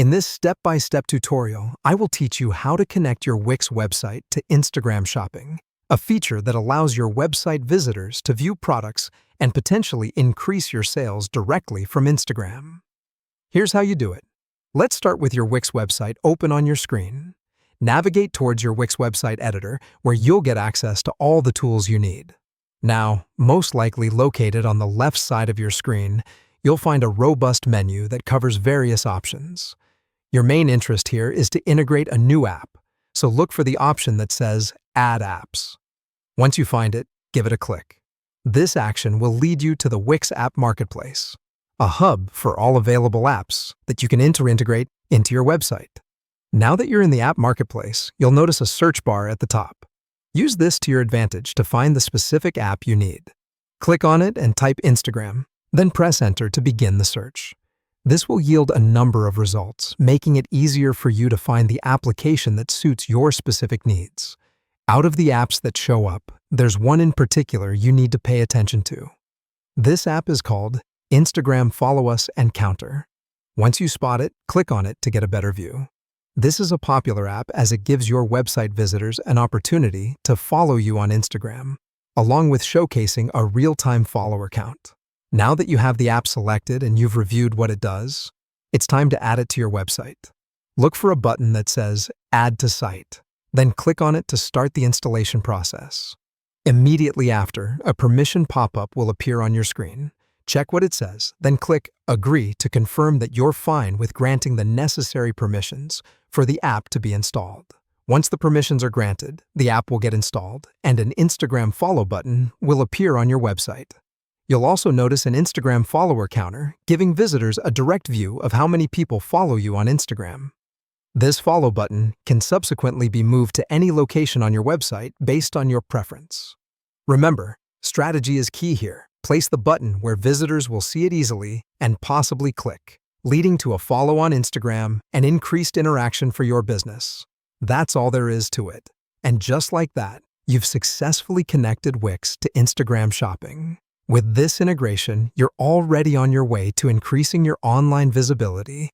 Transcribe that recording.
In this step-by-step tutorial, I will teach you how to connect your Wix website to Instagram Shopping, a feature that allows your website visitors to view products and potentially increase your sales directly from Instagram. Here's how you do it. Let's start with your Wix website open on your screen. Navigate towards your Wix website editor, where you'll get access to all the tools you need. Now, most likely located on the left side of your screen, you'll find a robust menu that covers various options. Your main interest here is to integrate a new app, so look for the option that says Add Apps. Once you find it, give it a click. This action will lead you to the Wix App Marketplace, a hub for all available apps that you can integrate into your website. Now that you're in the App Marketplace, you'll notice a search bar at the top. Use this to your advantage to find the specific app you need. Click on it and type Instagram, then press Enter to begin the search. This will yield a number of results, making it easier for you to find the application that suits your specific needs. Out of the apps that show up, there's one in particular you need to pay attention to. This app is called Instagram Follow Us and Counter. Once you spot it, click on it to get a better view. This is a popular app as it gives your website visitors an opportunity to follow you on Instagram, along with showcasing a real-time follower count. Now that you have the app selected and you've reviewed what it does, it's time to add it to your website. Look for a button that says Add to Site, then click on it to start the installation process. Immediately after, a permission pop-up will appear on your screen. Check what it says, then click Agree to confirm that you're fine with granting the necessary permissions for the app to be installed. Once the permissions are granted, the app will get installed, and an Instagram follow button will appear on your website. You'll also notice an Instagram follower counter, giving visitors a direct view of how many people follow you on Instagram. This follow button can subsequently be moved to any location on your website based on your preference. Remember, strategy is key here. Place the button where visitors will see it easily and possibly click, leading to a follow on Instagram and increased interaction for your business. That's all there is to it. And just like that, you've successfully connected Wix to Instagram Shopping. With this integration, you're already on your way to increasing your online visibility